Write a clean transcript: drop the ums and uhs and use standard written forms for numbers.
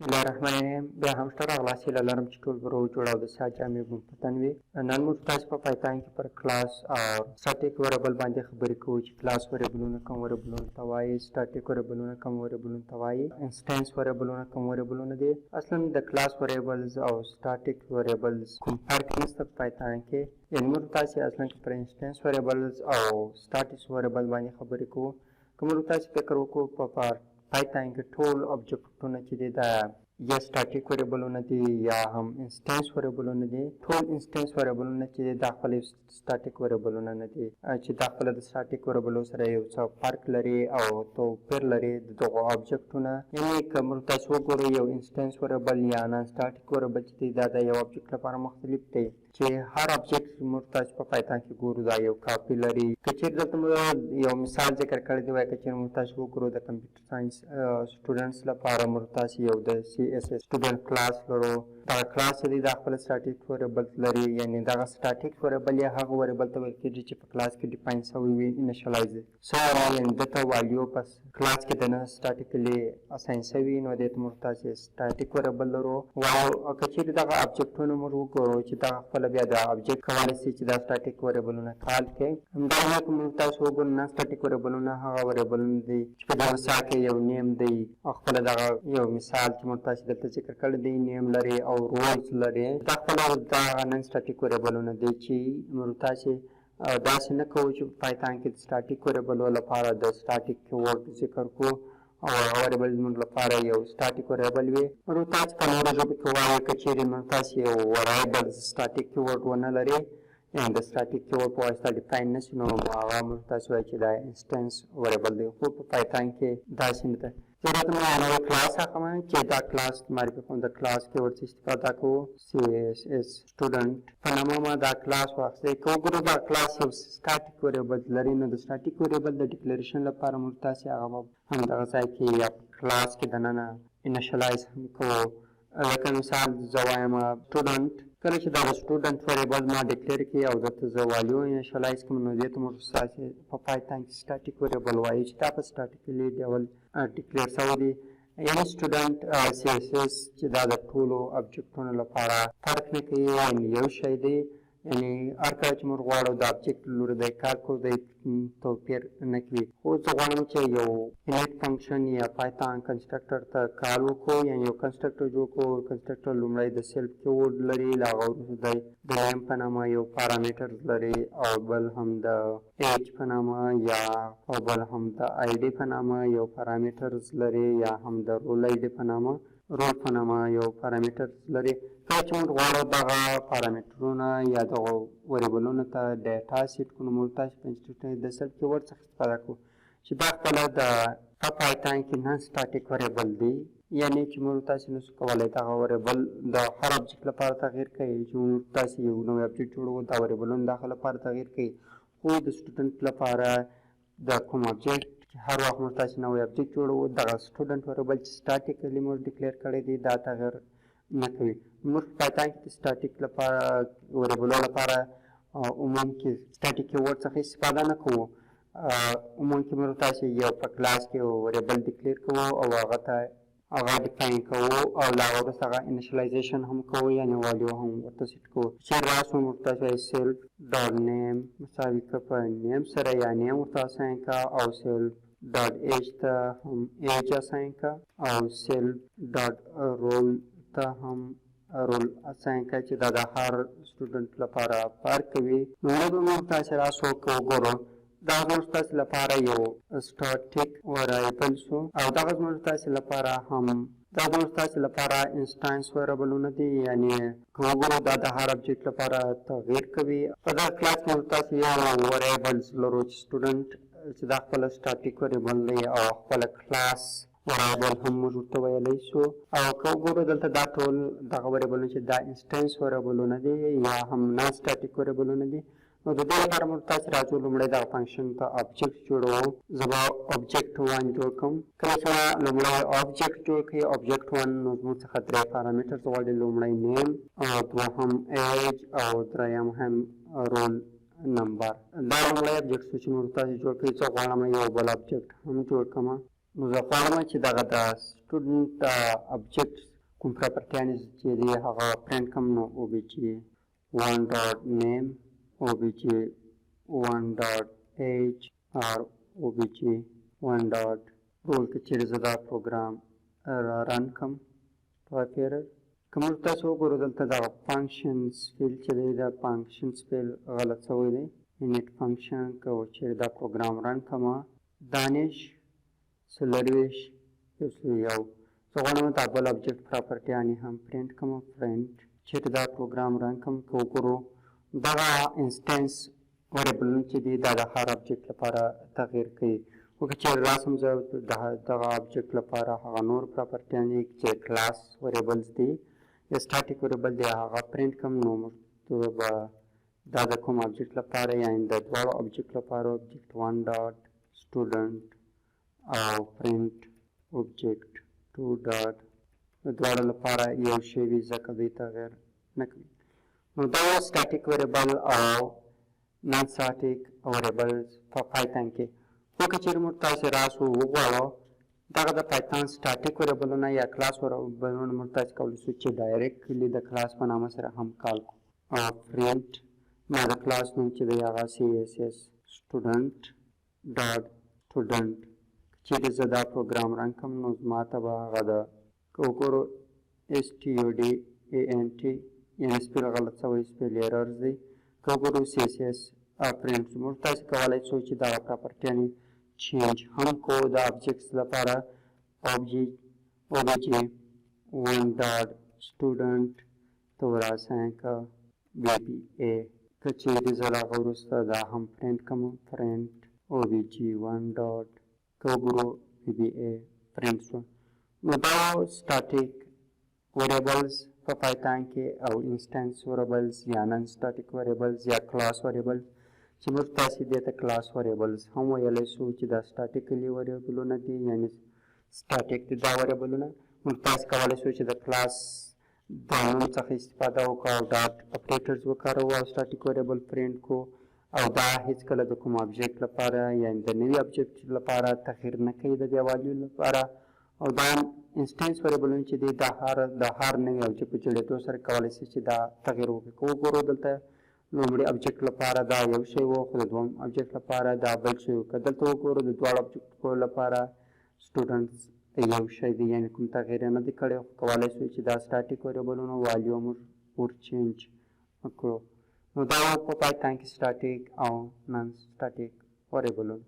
بسم الله الرحمن الرحیم. بیا هم شته راغلاست هیله لرم چې ټول به روغ جوړ او د صحت جامې مو په تن وي. نن موږ تاسو په پایتان کې پر کلاس او سټیک وریبل باندې خبرې کوو چې کلاس وریبلونه کوم وریبلونه ته وایي، سټیک وریبلونه کوم وریبلونه ته وایي، انسټنس وریبلونه کوم وریبلونه دي. اصلا د کلاس وریبلز او سټیک وریبلز کوم فرق نشته په پایتان کې. یعنې موږ تاسو اصلا پر انسټنس وریبلز او سټیک وریبل باندې خبرې کوو. که موږ تاسو فکر وکړو په پایتان کې ټول objectونه چې دي دا یا سټیک وریبلونه دي یا هم انسټنس وریبلونه دي. ټول انسټنس وریبلونه چې دا خپل سټیک وریبلونه نه دي چې دا خپل د سټیک وریبلو سره یو څه فرق لري او توپیر لري د دغه objectونه. یعنې که موږ تاسو وګورو یو انسټنس وریبل یا نان سټیک وریبل چې دی دا د یو object لپاره مختلف دی چې هر object موږ تاسو په پایتان کې ګورو دا یو کاپي لري. که چېرې دلته موږ یو مثال ذکر کړی دی وایي که چېرې موږ تاسو وګورو د کمپیوټر ساینس سټوډنټس لپاره موږ تاسو یو د CSS سټوډنټ کلاس لرو. دغه کلاس چې دی دا خپل سټیک وریبل لري، یعنې دغه سټیک وریبل یا هغه وریبل ته ویل کېږي چې په کلاس کې ډیفاین شوی وي، انیشلایز شوی وي، یعنې دته والیو په کلاس کې دننه سټیکلی اساین شوي نو دې ته موږ تاسو سټیک وریبل لرو. او که چېرې دغه ابجکټونه موږ وګورو چې دغه خپله بیا د ابجکټ کولی شي چې دا سټیک وریبلونه کال کړي. همدارنګه که موږ تاسو وګورو نن سټیک وریبلونه هغه وریبلونه دي چې په دغه مثال کې یو نیم دی او خپله دغه یو مثال چې موږ تاسو دلته ذکر کړی دی نیم لري او رولز لري. دا خپله دغه نن سټیک وریبلونه دی چې موږ تاسو داسې نه کوو چې په پایتان کې د سټیک وریبلو لپاره د سټیک کیورډ ذکر کړو او هغه وریبل زموږ لپاره یو سټیک وریبل وي. موږ تاسو په نورو ژبو کې وایو که چېرې موږ تاسو یو وریبل سټیک کیورډ ونه لري یعنې د سټیک کیورډ په واسطه ډیفاین نه شي نو هغه موږ تاسو وایي چې دا انسټنس وریبل دی. خو په پایتان کې داسې نه ده. زه راته مو نوی کلاس اخلم چې دا کلاس معرفي کوم. د کلاس کیورډ څخه استفاده کوو CSS سټوډنټ په نامه ما دا کلاس واخیستی. که وګورو دا کلاس یو سټیک وریبل لري نو د سټیک وریبل د ډیکلیریشن لپاره موږ تاسې هغه همدغه ځای کې یا کلاس کې دننه انیشلایز هم کوو. لکه مثال زه وایم سټوډنټ. کله چې دا د سټوډنټ وریبل ما ډیکلیر کړي او دلته زه والیو انیشلایز کړم نو دې ته موږ تاسې په پایتان کې سټیک وریبل وایو چې دا په سټیکلی ډول ډیکلیر شوی دی. یعنې سټوډنټ CSS چې دا د ټولو ابجکټونو لپاره فرق نه کوي، یعنې یو شی دی. یعنې هر کله چې موږ غواړو د ابجکټ لوري دی کار کوو دی توپیر نه کوي. خو زه غواړم چې یو انیټ فنکشن یا پایتان کنسټرکټر ته کار وکړو، یعنې یو کنسټرکټر جوړ کړو. کنسټرکټر لومړی د سیلف کیورډ لري، له هغه وروسته دی د نیم په نامه یو پارامترز لري او بل هم د ایج په نامه یا او بل هم د ID په نامه یو پارامترز لري یا هم د رول ID په نامه رول په نامه یو پارامترز لري. کله چې موږ غواړو دغه پارامترونه یا دغه وریبلونو ته ډیټا سیټ کړو نو موږ تاسو په انسټیټیوټ د سیلف کیورډ څخه استفاده کوو چې دا خپله د په پایتان کې نن سټیک وریبل دی. یعنې چې موږ تاسو نشو کولی دغه وریبل د هر ابجکټ لپاره تغیر کوي. چې موږ تاسو یو نوی ابجکټ جوړوو دا وریبلونه د هغه لپاره تغیر کوي. خو د سټوډنټ لپاره د کوم ابجکټ هر وخت موږ تاسو نوی ابجکټ جوړوو دغه سټوډنټ وریبل چې سټیکلی موږ ډیکلیر کړی دی دا تغیر نه کوي. موږ په پایتان کې د سټیک لپاره وریبلو لپاره عموم کې سټیک کیورډ څخه استفاده نه کوو. عموم کې موږ تاسو یو په کلاس کې وریبل ډیکلیر کوو او هغه ته هغه ډیفاین کوو او له هغه وروسته هغه انیشلایزیشن هم کوو یعنې والیو هم ورته سیټ کوو. چې راسو موږ تاسو وایي سیلف ډاټ نیم مساوي که په نیم سره یا نیم ورته اساین که او سیلف ډاټ ایج ته هم ایج اساین که او سیلف ډاټ رول ته هم رول اساین که چې دا د هر سټوډنټ لپاره فرق کوي. نو موږ تاسو راسو که وګورو دا زموږ تاسو لپاره یو سټیک وریبل شو او دغه زموږ تاسو لپاره هم دا زموږ تاسو لپاره انسټنس وریبلونه دي. یعنې که وګورو دا د هر ابجکټ لپاره تغیر کوي. په دغه کلاس کې موږ تاسو یو وریبلز لرو چې سټوډنټ چې دا خپله سټیک وریبل دی او خپله کلاس وریبل هم موږ ورته ویلی شو. او که وګورو دلته دا ټول دغه وریبلونه چې دا انسټنس وریبلونه دي یا هم نان سټیک وریبلونه دي. نو د دې لپاره موږ تاسو راځو لومړی دغه فنکشن ته ابجکټ جوړوو. زه به ابجکټ 1 جوړ کړم. کله چې لومړی ابجکټ جوړ کړئ ابجکټ 1 نو زموږ څخه درې پارامترز غواړي. لومړی نیم او دوهم ایج او دریم هم رول نمبر. دا لومړی ابجکټ چې موږ تاسو جوړ کړئ. زه غواړم یو بل ابجکټ هم جوړ کړم. نو زه غواړم چې دغه د سټوډنټ ابجکټ کوم پراپرټیانې چې دي هغه پرنټ کوم نو obj1.name obj1.age or obj1.role که چیرې زه دا پروګرام رن کړم پیرر که موږ تاسو وګورو دلته دغه فانکشنز فیل چې دی دا فانکشنز فیل غلط شوی دی init فانکشن که چیرې دا پروګرام رن کړم دانش څلرویشت یو زه غواړم دا بل ابجکټ پراپرټیانې هم پرنټ کړم پرنټ چیرې دا پروګرام رن کړم که وګورو دغه انسټنس وریبلونه چې دي دا د هر ابجکټ لپاره تغیر کوي خو که چیرې راسم زه دغه ابجکټ لپاره هغه نور پراپرټیانې چې کلاس وریبلز دي یا سټاټیک وریبل دی هغه پرنټ کړم نو موږ به دا د کوم ابجکټ لپاره یعنې د دواړو ابجکټ لپاره ابجکټ 1 ډاټ سټوډنټ او پرنټ ابجکټ 2 ډاټ د دواړو لپاره یو شی وي ځکه دوی تغیر نه کوي نو دا سټاټیک وریبل او نان سټاټیک وریبلز په پایتن کې خو که چیرې موږ تاسې راسو وغواړو دغه د پایتن سټاټیک وریبلونه یا کلاس وریبلونه موږ تاسې کولی شو چې ډایرکټلی د کلاس په نامه سره هم کال کړو پرنټ ما د کلاس نوم چې دی هغه css student ډاټ سټوډنټ چیرې زه دا پروګرام رن کړم نو زما ته به هغه د که وګورو studant یعنې سپیل غلط شوی سپیل ایررز دی که وګورو css پرنټ موږ تاسې کولی شو چې دغه پراپرټیانې چینج هم کو د ابجکټس لپاره obj1.student ته وراسئ که bba که چیرې زه د هغه وروسته دا هم پرنټ کړم پرنټ obj1 ډاټ که وګورو bba پرنټ شو نو دا سټاټیک وریبلز په پایتان کې او انسټنس وریبلز یا نن سټاټیک وریبلز یا کلاس وریبلز چې موږ تاسې دې ته کلاس وریبلز هم ویلی شو چې دا سټاټیکلي وریبلونه دي یعنې سټاټیک دي دا وریبلونه موږ تاسې کولی شو چې د کلاس د نوم څخه استفاده وکړو او ډاټ اپریټرز وکاروو او سټاټیک وریبل پرنټ کو او دا هیڅکله د کوم ابجکټ لپاره یعنې د نوي ابجکټ لپاره تغیر نه کوي د دې والیو لپاره او دا انسټنس وریبلونه چې دي د هر نوي ابجکټ په جوړېدو سره کولی شي چې دا تغیر وکړي که وګورو دلته لومړي ابجکټ لپاره دا یو شی و خو د دویم ابجکټ لپاره دا بل شی و که دلته وګورو د دواړو ابجکټو لپاره سټوډنټس یو شی دی یعنې کوم تغیر یې نه دی کړی خو کولی شو چې دا سټاټیک وریبلونه والیو موږ ور چینج کړو نو دا په پایتان کې سټاټیک او نن سټاټیک وریبلونه